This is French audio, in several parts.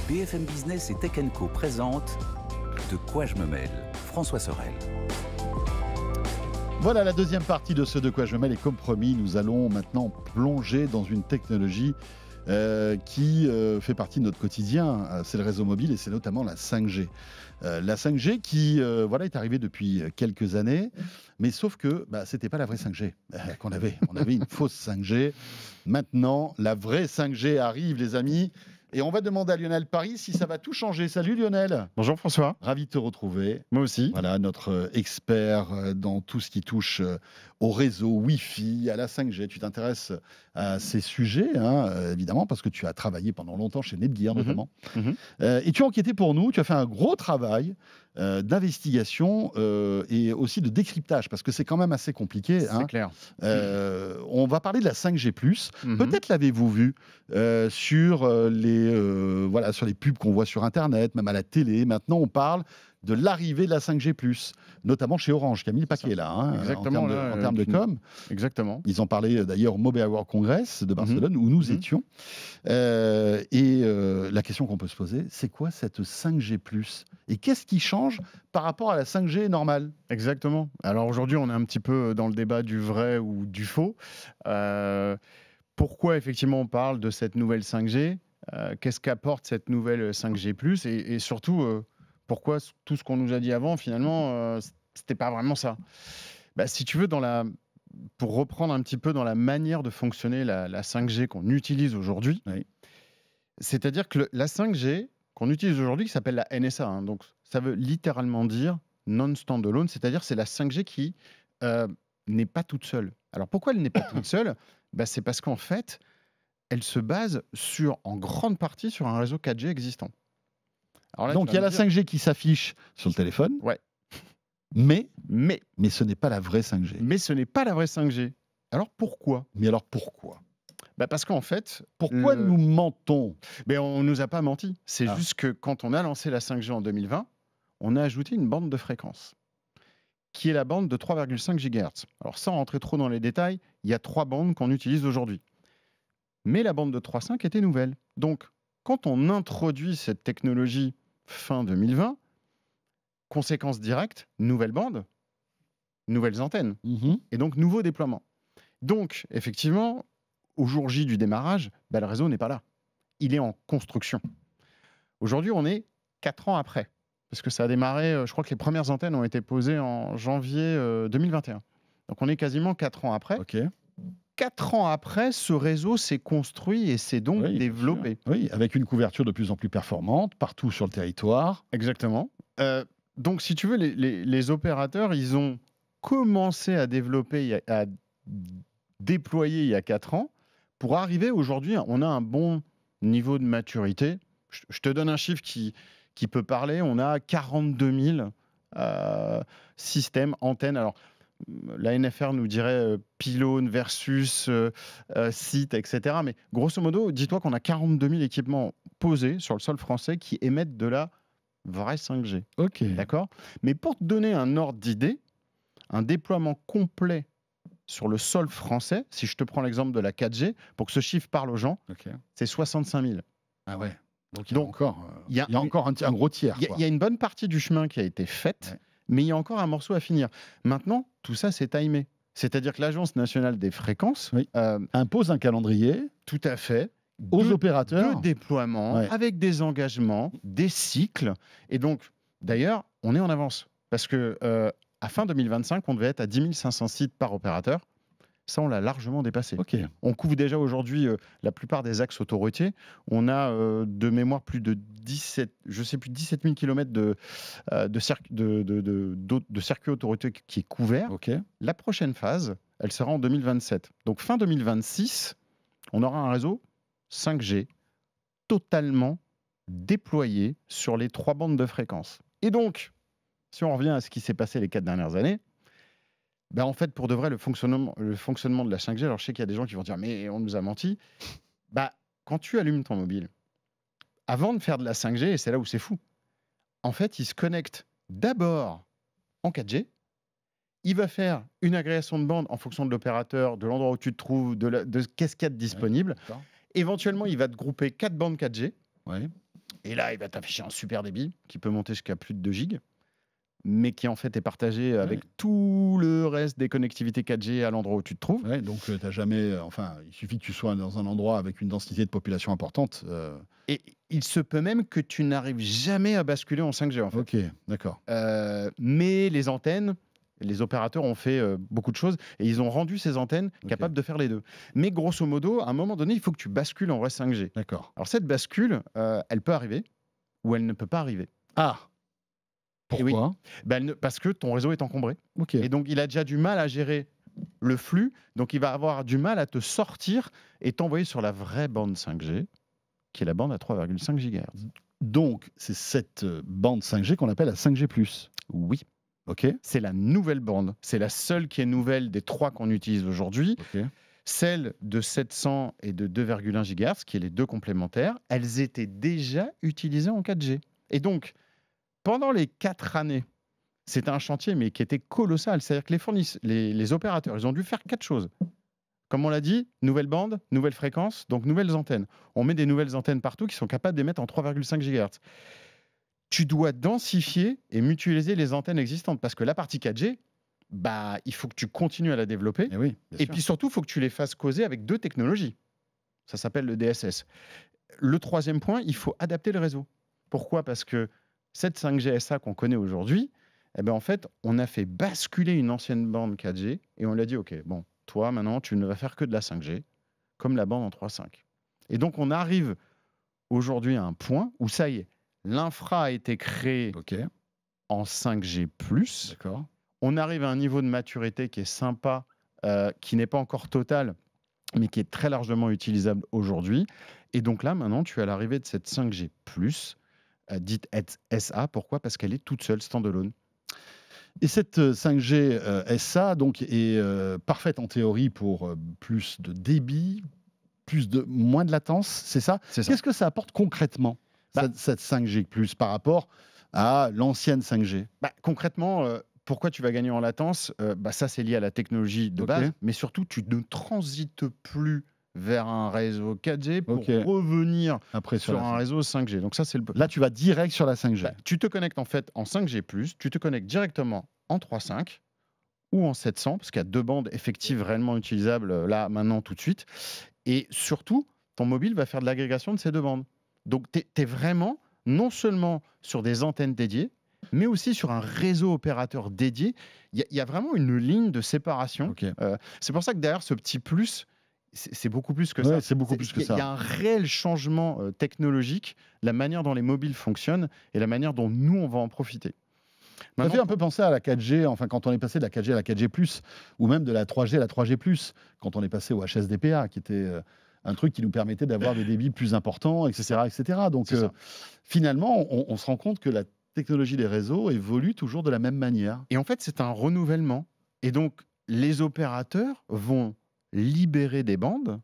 BFM Business et Tech Co présente De quoi je me mêle, François Sorel. Voilà la deuxième partie de ce De quoi je me mêle et comme promis, nous allons maintenant plonger dans une technologie qui fait partie de notre quotidien. C'est le réseau mobile et c'est notamment la 5G. La 5G qui est arrivée depuis quelques années, mais sauf que c'était pas la vraie 5G qu'on avait. On avait une fausse 5G. Maintenant, la vraie 5G arrive, les amis. Et on va demander à Lionel Paris si ça va tout changer. Salut Lionel. Bonjour François. Ravi de te retrouver. Moi aussi. Voilà, notre expert dans tout ce qui touche au réseau Wi-Fi, à la 5G. Tu t'intéresses à ces sujets, évidemment, parce que tu as travaillé pendant longtemps chez Netgear notamment. Et tu as enquêté pour nous, tu as fait un gros travail d'investigation et aussi de décryptage, parce que c'est quand même assez compliqué. C'est clair. On va parler de la 5G+. Peut-être l'avez-vous vu sur les pubs qu'on voit sur Internet, même à la télé. Maintenant, on parle de l'arrivée de la 5G+, notamment chez Orange, qui a mis le paquet là, Exactement, en termes de com. Exactement. Ils en parlaient d'ailleurs au Mobile World Congress de Barcelone, où nous étions. La question qu'on peut se poser, c'est quoi cette 5G+? Et qu'est-ce qui change par rapport à la 5G normale? Exactement. Alors aujourd'hui, on est un petit peu dans le débat du vrai ou du faux. Pourquoi effectivement on parle de cette nouvelle 5G? Qu'est-ce qu'apporte cette nouvelle 5G+? Et surtout, pourquoi tout ce qu'on nous a dit avant, finalement, c'était pas vraiment ça? Si tu veux, pour reprendre un petit peu dans la manière de fonctionner la 5G qu'on utilise aujourd'hui, c'est-à-dire que la 5G qu'on utilise aujourd'hui, qui s'appelle la NSA, donc ça veut littéralement dire non-standalone, c'est-à-dire c'est la 5G qui n'est pas toute seule. Alors pourquoi elle n'est pas toute seule? C'est parce qu'en fait, elle se base en grande partie sur un réseau 4G existant. Alors là, donc il y a la 5G qui s'affiche sur le téléphone. Ouais. Mais ce n'est pas la vraie 5G. Mais ce n'est pas la vraie 5G. Alors pourquoi? Parce qu'en fait... Pourquoi nous mentons? On ne nous a pas menti. C'est juste que quand on a lancé la 5G en 2020, on a ajouté une bande de fréquence, qui est la bande de 3,5 GHz. Alors sans rentrer trop dans les détails, il y a 3 bandes qu'on utilise aujourd'hui. Mais la bande de 3,5 était nouvelle. Donc, quand on introduit cette technologie fin 2020, conséquence directe, nouvelle bande, nouvelles antennes, et donc nouveau déploiement. Donc, effectivement, au jour J du démarrage, le réseau n'est pas là. Il est en construction. Aujourd'hui, on est 4 ans après, parce que ça a démarré, je crois que les premières antennes ont été posées en janvier 2021. Donc, on est quasiment 4 ans après. 4 ans après, ce réseau s'est construit et s'est donc développé. Oui, avec une couverture de plus en plus performante partout sur le territoire. Exactement. Donc, si tu veux, les opérateurs, ils ont commencé à développer, à déployer il y a 4 ans. Pour arriver aujourd'hui, on a un bon niveau de maturité. Je te donne un chiffre qui peut parler. On a 42 000 systèmes, antennes. Alors, la NFR nous dirait pylône versus site, etc. Mais grosso modo, dis-toi qu'on a 42 000 équipements posés sur le sol français qui émettent de la vraie 5G. D'accord ? Mais pour te donner un ordre d'idée, un déploiement complet sur le sol français, si je te prends l'exemple de la 4G, pour que ce chiffre parle aux gens, c'est 65 000. Ah ouais. Donc il y a encore un gros tiers. Il y a une bonne partie du chemin qui a été faite, mais il y a encore un morceau à finir. Maintenant, tout ça, c'est timé. C'est-à-dire que l'Agence nationale des fréquences impose un calendrier. Tout à fait. Aux opérateurs. De déploiement, avec des engagements, des cycles. Et donc, d'ailleurs, on est en avance. Parce que à fin 2025, on devait être à 10 500 sites par opérateur. Ça, on l'a largement dépassé. On couvre déjà aujourd'hui la plupart des axes autoroutiers. On a de mémoire plus de 17 000 km de circuit autoroutier qui est couvert. La prochaine phase, elle sera en 2027. Donc fin 2026, on aura un réseau 5G totalement déployé sur les 3 bandes de fréquences. Et donc, si on revient à ce qui s'est passé les 4 dernières années, en fait, pour de vrai, le fonctionnement de la 5G, alors je sais qu'il y a des gens qui vont dire « mais on nous a menti ». Quand tu allumes ton mobile, avant de faire de la 5G, et c'est là où c'est fou, en fait, il se connecte d'abord en 4G, il va faire une agrégation de bande en fonction de l'opérateur, de l'endroit où tu te trouves, de qu'est-ce qu'il y a de disponible. Éventuellement, il va te grouper 4 bandes 4G, Et là, il va t'afficher un super débit qui peut monter jusqu'à plus de 2 gigs, mais qui en fait est partagé avec tout le reste des connectivités 4G à l'endroit où tu te trouves. Ouais, donc t'as jamais, enfin, il suffit que tu sois dans un endroit avec une densité de population importante. Et il se peut même que tu n'arrives jamais à basculer en 5G en fait. Ok, d'accord. Mais les antennes, les opérateurs ont fait beaucoup de choses et ils ont rendu ces antennes capables de faire les deux. Mais grosso modo, à un moment donné, il faut que tu bascules en vrai 5G. D'accord. Alors cette bascule, elle peut arriver ou elle ne peut pas arriver. Ah, pourquoi? Parce que ton réseau est encombré. Ok. Et donc, il a déjà du mal à gérer le flux. Donc, il va avoir du mal à te sortir et t'envoyer sur la vraie bande 5G, qui est la bande à 3,5 GHz. Donc, c'est cette bande 5G qu'on appelle la 5G+. Oui. Ok. C'est la nouvelle bande. C'est la seule qui est nouvelle des 3 qu'on utilise aujourd'hui. Ok. Celle de 700 et de 2,1 GHz, qui est les 2 complémentaires, elles étaient déjà utilisées en 4G. Et donc, pendant les 4 années, c'était un chantier mais qui était colossal. C'est-à-dire que les opérateurs, ils ont dû faire 4 choses. Comme on l'a dit, nouvelle bande, nouvelle fréquence, donc nouvelles antennes. On met des nouvelles antennes partout qui sont capables d'émettre en 3,5 GHz. Tu dois densifier et mutualiser les antennes existantes parce que la partie 4G, il faut que tu continues à la développer. Et oui, bien sûr. Puis surtout, il faut que tu les fasses causer avec 2 technologies. Ça s'appelle le DSS. Le 3e point, il faut adapter le réseau. Pourquoi ? Parce que cette 5G SA qu'on connaît aujourd'hui, en fait, on a fait basculer une ancienne bande 4G et on lui a dit, OK, bon, toi, maintenant, tu ne vas faire que de la 5G, comme la bande en 3.5. Et donc, on arrive aujourd'hui à un point où, ça y est, l'infra a été créé en 5G+. D'accord. On arrive à un niveau de maturité qui est sympa, qui n'est pas encore total, mais qui est très largement utilisable aujourd'hui. Et donc là, maintenant, tu es à l'arrivée de cette 5G+, dite SA. Pourquoi ? Parce qu'elle est toute seule, standalone. Et cette 5G SA donc, est parfaite en théorie pour plus de débit, moins de latence, c'est ça ? Qu'est-ce que ça apporte concrètement, cette 5G+, par rapport à l'ancienne 5G ? Concrètement, pourquoi tu vas gagner en latence ? Ça, c'est lié à la technologie de base, mais surtout, tu ne transites plus vers un réseau 4G pour revenir sur un réseau 5G. Donc ça, c'est Là, tu vas direct sur la 5G. Tu te connectes en fait en 5G+, tu te connectes directement en 3.5 ou en 700, parce qu'il y a 2 bandes effectives réellement utilisables là, maintenant, tout de suite. Et surtout, ton mobile va faire de l'agrégation de ces 2 bandes. Donc, tu es vraiment non seulement sur des antennes dédiées, mais aussi sur un réseau opérateur dédié. Il y a vraiment une ligne de séparation. C'est pour ça que derrière ce petit plus, c'est beaucoup plus que ça. C'est beaucoup plus que ça. Il y a un réel changement technologique, la manière dont les mobiles fonctionnent et la manière dont nous, on va en profiter. Ça fait un peu penser à la 4G, enfin quand on est passé de la 4G à la 4G+, ou même de la 3G à la 3G+, quand on est passé au HSDPA, qui était un truc qui nous permettait d'avoir des débits plus importants, etc. etc. Donc finalement, on se rend compte que la technologie des réseaux évolue toujours de la même manière. Et en fait, c'est un renouvellement. Et donc, les opérateurs vont libérer des bandes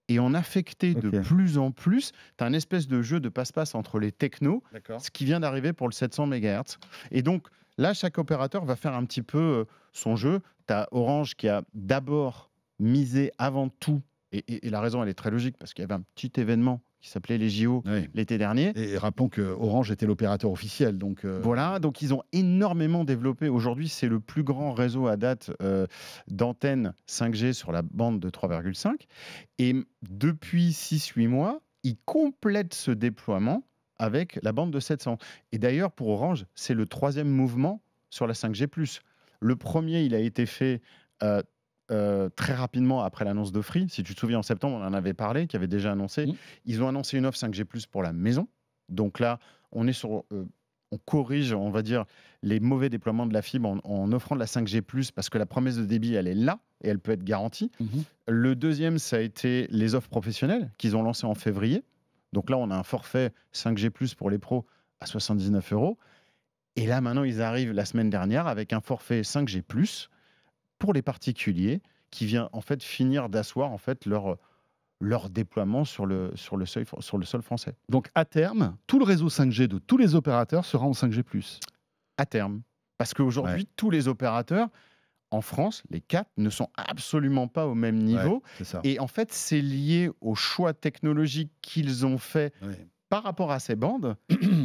et en affecter de plus en plus. Tu as un espèce de jeu de passe-passe entre les technos, ce qui vient d'arriver pour le 700 MHz. Et donc, là, chaque opérateur va faire un petit peu son jeu. Tu as Orange qui a d'abord misé avant tout, et la raison, elle est très logique, parce qu'il y avait un petit événement qui s'appelait les JO l'été dernier. Et rappelons que Orange était l'opérateur officiel. Donc Voilà, donc ils ont énormément développé. Aujourd'hui, c'est le plus grand réseau à date d'antennes 5G sur la bande de 3,5. Et depuis 6-8 mois, ils complètent ce déploiement avec la bande de 700. Et d'ailleurs, pour Orange, c'est le 3e mouvement sur la 5G+. Le premier, il a été fait très rapidement après l'annonce de Free. Si tu te souviens, en septembre, on en avait parlé, qui avait déjà annoncé. Ils ont annoncé une offre 5G+, pour la maison. Donc là, on est sur... on corrige, on va dire, les mauvais déploiements de la fibre en offrant de la 5G+, parce que la promesse de débit, elle est là, et elle peut être garantie. Le deuxième, ça a été les offres professionnelles qu'ils ont lancées en février. Donc là, on a un forfait 5G+, pour les pros à 79 €. Et là, maintenant, ils arrivent la semaine dernière avec un forfait 5G+, pour les particuliers, qui vient en fait finir d'asseoir en fait leur déploiement sur le sol français. Donc à terme, tout le réseau 5G de tous les opérateurs sera en 5G+. À terme. Parce qu'aujourd'hui, tous les opérateurs en France, les 4, ne sont absolument pas au même niveau. C'est ça. Et en fait, c'est lié au choix technologique qu'ils ont fait par rapport à ces bandes,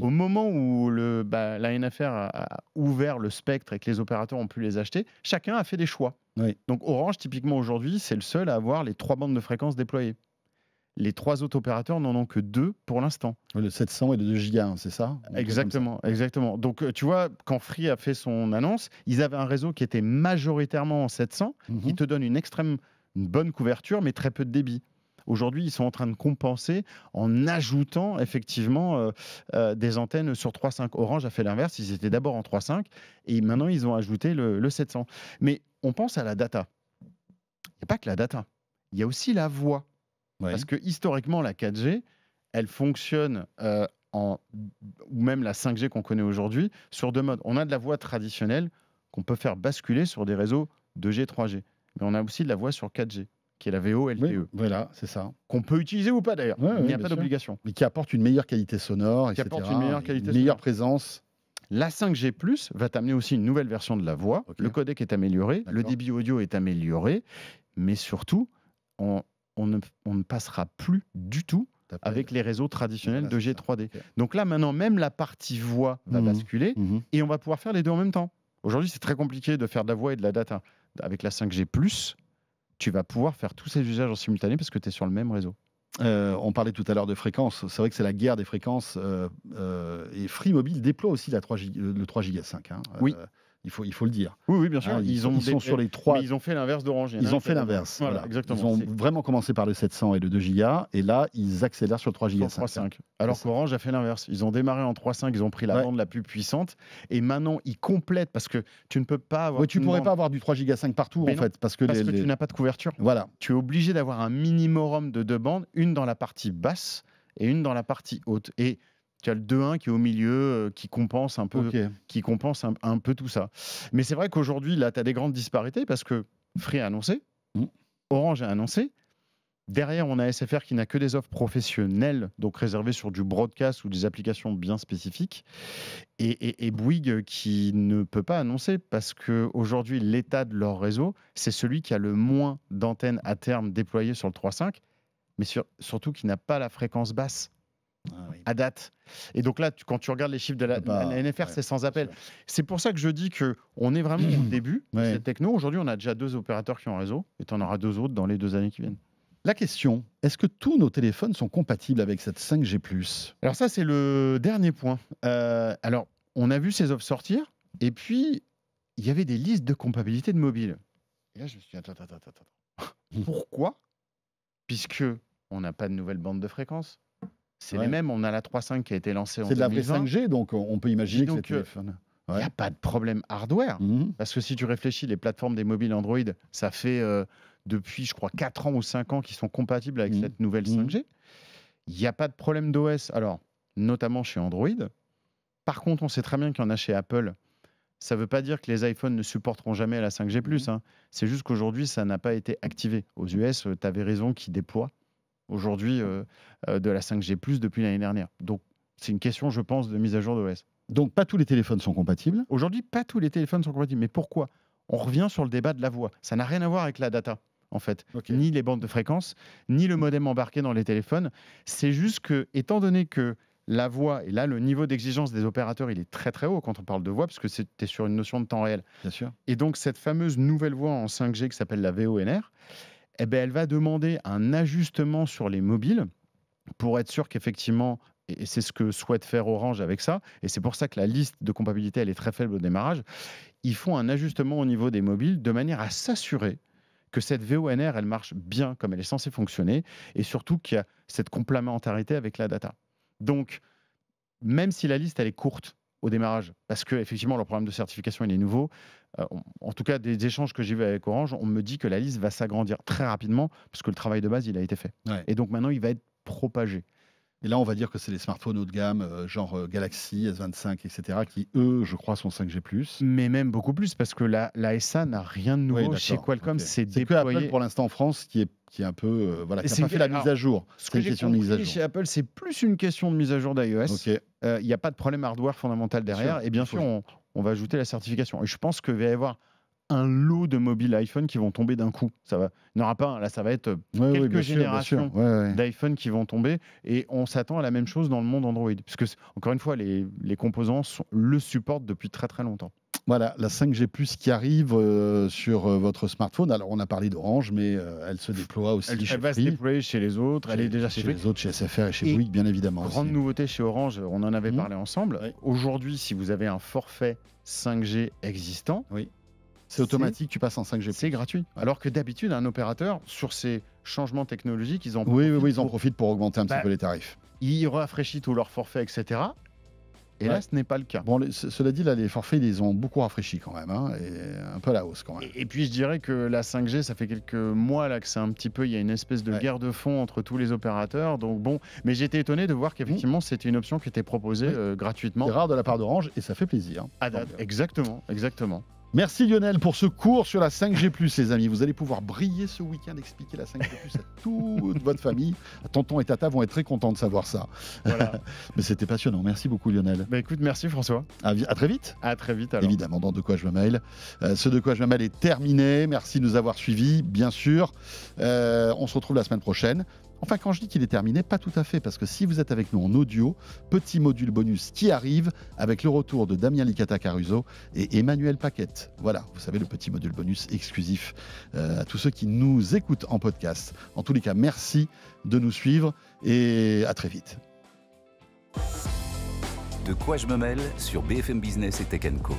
au moment où la NFR a ouvert le spectre et que les opérateurs ont pu les acheter, chacun a fait des choix. Oui. Donc Orange, typiquement aujourd'hui, c'est le seul à avoir les 3 bandes de fréquence déployées. Les 3 autres opérateurs n'en ont que 2 pour l'instant. Le 700 et le 2 gigas, hein, c'est ça? Exactement, exactement. Donc tu vois, quand Free a fait son annonce, ils avaient un réseau qui était majoritairement en 700, qui te donne une bonne couverture, mais très peu de débit. Aujourd'hui, ils sont en train de compenser en ajoutant effectivement des antennes sur 3.5. Orange a fait l'inverse, ils étaient d'abord en 3.5 et maintenant ils ont ajouté le 700. Mais on pense à la data. Il n'y a pas que la data, il y a aussi la voix. Ouais. Parce que historiquement, la 4G, elle fonctionne, ou même la 5G qu'on connaît aujourd'hui, sur 2 modes. On a de la voix traditionnelle qu'on peut faire basculer sur des réseaux 2G, 3G. Mais on a aussi de la voix sur 4G, qui est la VO LTE. Oui, voilà, c'est ça. Qu'on peut utiliser ou pas d'ailleurs. Il n'y a pas d'obligation. Mais qui apporte une meilleure qualité sonore, Qui etc. apporte une meilleure qualité une meilleure présence. La 5G+, va t'amener aussi une nouvelle version de la voix. Ok. Le codec est amélioré, le D'accord. débit audio est amélioré, mais surtout, on ne passera plus du tout avec les réseaux traditionnels Voilà, 2G, 3D. Ok. Donc là, maintenant, même la partie voix va basculer et on va pouvoir faire les deux en même temps. Aujourd'hui, c'est très compliqué de faire de la voix et de la data. Avec la 5G+, tu vas pouvoir faire tous ces usages en simultané parce que tu es sur le même réseau. On parlait tout à l'heure de fréquences. C'est vrai que c'est la guerre des fréquences. Et Free Mobile déploie aussi le 3 giga 5. Hein. Oui. Il faut le dire. Oui, bien sûr. Hein, ils sont sur les 3. Mais ils ont fait l'inverse d'Orange. Ils ont fait l'inverse. Voilà, exactement. Ils ont vraiment commencé par le 700 et le 2 gigas. Et là, ils accélèrent sur le 3 giga 5. Alors qu'Orange a fait l'inverse. Ils ont démarré en 3.5, ils ont pris la bande la plus puissante. Et maintenant, ils complètent parce que tu ne peux pas avoir. Oui, tu ne pourrais pas avoir du 3 giga 5 partout, mais en non, fait. Parce que tu n'as pas de couverture. Voilà. Tu es obligé d'avoir un minimum de 2 bandes, une dans la partie basse et une dans la partie haute. Et tu as le 2.1 qui est au milieu, qui compense un peu, qui compense un peu tout ça. Mais c'est vrai qu'aujourd'hui, là, tu as des grandes disparités parce que Free a annoncé, Orange a annoncé. Derrière, on a SFR qui n'a que des offres professionnelles, donc réservées sur du broadcast ou des applications bien spécifiques. Et Bouygues qui ne peut pas annoncer parce qu'aujourd'hui, l'état de leur réseau, c'est celui qui a le moins d'antennes à terme déployées sur le 3.5, mais surtout qui n'a pas la fréquence basse. À date. Et donc là, quand tu regardes les chiffres de la NFR, c'est sans appel. C'est pour ça que je dis qu'on est vraiment au début de cette techno. Aujourd'hui, on a déjà 2 opérateurs qui ont un réseau et tu en auras 2 autres dans les 2 années qui viennent. La question, est-ce que tous nos téléphones sont compatibles avec cette 5G+? Alors ça, c'est le dernier point. Alors, on a vu ces offres sortir et puis, il y avait des listes de compatibilité de mobile. Et là, je me suis dit, attends. Pourquoi? Puisque on n'a pas de nouvelle bande de fréquence. C'est les mêmes. On a la 3.5 qui a été lancée en 2020. C'est de la vraie 5G, donc on peut imaginer que ces téléphones... Il n'y a pas de problème hardware. Parce que si tu réfléchis, les plateformes des mobiles Android, ça fait depuis, je crois, 4 ans ou 5 ans qu'ils sont compatibles avec cette nouvelle 5G. Il n'y a pas de problème d'OS, alors, notamment chez Android. Par contre, on sait très bien qu'il y en a chez Apple. Ça ne veut pas dire que les iPhones ne supporteront jamais la 5G+. Hein. C'est juste qu'aujourd'hui, ça n'a pas été activé. Aux US, tu avais raison qu'ils déploient aujourd'hui de la 5G+, depuis l'année dernière. Donc, c'est une question, je pense, de mise à jour d'OS. Donc, pas tous les téléphones sont compatibles? Aujourd'hui, pas tous les téléphones sont compatibles. Mais pourquoi? On revient sur le débat de la voix. Ça n'a rien à voir avec la data, en fait. Ni les bandes de fréquence, ni le modem embarqué dans les téléphones. C'est juste que, étant donné que la voix, et là, le niveau d'exigence des opérateurs, il est très très haut quand on parle de voix, parce que c'était sur une notion de temps réel. Bien sûr. Et donc, cette fameuse nouvelle voix en 5G qui s'appelle la VoNR, eh ben, elle va demander un ajustement sur les mobiles pour être sûr qu'effectivement, et c'est ce que souhaite faire Orange avec ça, et c'est pour ça que la liste de compatibilité, elle est très faible au démarrage, ils font un ajustement au niveau des mobiles de manière à s'assurer que cette VoNR, elle marche bien comme elle est censée fonctionner, et surtout qu'il y a cette complémentarité avec la data. Donc, même si la liste, elle est courte au démarrage, parce qu'effectivement, leur programme de certification, il est nouveau, en tout cas, des échanges que j'ai vus avec Orange, on me dit que la liste va s'agrandir très rapidement, parce que le travail de base, il a été fait. Et donc maintenant, il va être propagé. Et là, on va dire que c'est les smartphones haut de gamme, genre Galaxy, S25, etc., qui, eux, je crois, sont 5G+. Mais même beaucoup plus, parce que la SA n'a rien de nouveau chez Qualcomm. C'est déployé. Que Apple, pour l'instant, en France, qui est un peu... voilà, qui n'a pas fait la mise à jour. Ce que j'ai compris chez Apple, c'est plus une question de mise à jour d'iOS. Il n'y a pas de problème hardware fondamental derrière. Et bien sûr, on va ajouter la certification. Et je pense qu'il va y avoir un lot de mobiles iPhone qui vont tomber d'un coup. Il n'y en aura pas, là ça va être quelques bien sûr, générations bien sûr. d'iPhone qui vont tomber, et on s'attend à la même chose dans le monde Android. Puisque, encore une fois, les composants le supportent depuis très très longtemps. Voilà, la 5G+ qui arrive sur votre smartphone. Alors, on a parlé d'Orange, mais elle se déploie aussi chez Elle va se Free, déployer chez les autres, elle est déjà chez chez les autres, chez SFR et chez Et Bouygues, bien évidemment. Grande aussi. nouveauté chez Orange, on en avait Mhm. parlé ensemble. Oui. Aujourd'hui, si vous avez un forfait 5G existant, C'est automatique, tu passes en 5G+. c'est gratuit. Alors que d'habitude, un opérateur, sur ces changements technologiques, ils en Oui, profitent ils en pour- profitent pour augmenter un petit Bah, peu les tarifs. ils rafraîchissent tout leur forfait, etc. Et Ouais. là, ce n'est pas le cas. Bon, cela dit, là, les forfaits, ils ont beaucoup rafraîchi quand même, hein, et un peu à la hausse quand même. Et puis je dirais que la 5G, ça fait quelques mois là que c'est un petit peu, il y a une espèce de Ouais. guerre de fond entre tous les opérateurs. Donc bon, mais j'étais étonné de voir qu'effectivement c'était une option qui était proposée Oui. gratuitement C'est rare de la part d'Orange et ça fait plaisir. à date. Donc, Exactement, exactement. Merci Lionel pour ce cours sur la 5G+, les amis. Vous allez pouvoir briller ce week-end, expliquer la 5G+, à toute votre famille. Tonton et Tata vont être très contents de savoir ça. Voilà. Mais c'était passionnant. Merci beaucoup Lionel. Bah écoute, merci François. À très vite. À très vite alors. Évidemment, dans De quoi je me mêle. Ce De quoi je me mêle est terminé. Merci de nous avoir suivis, bien sûr. On se retrouve la semaine prochaine. Enfin, quand je dis qu'il est terminé, pas tout à fait, parce que si vous êtes avec nous en audio, petit module bonus qui arrive avec le retour de Damien Licata-Caruso et Emmanuel Paquette. Voilà, vous savez, le petit module bonus exclusif à tous ceux qui nous écoutent en podcast. En tous les cas, merci de nous suivre et à très vite. De quoi je me mêle sur BFM Business et Tech Co.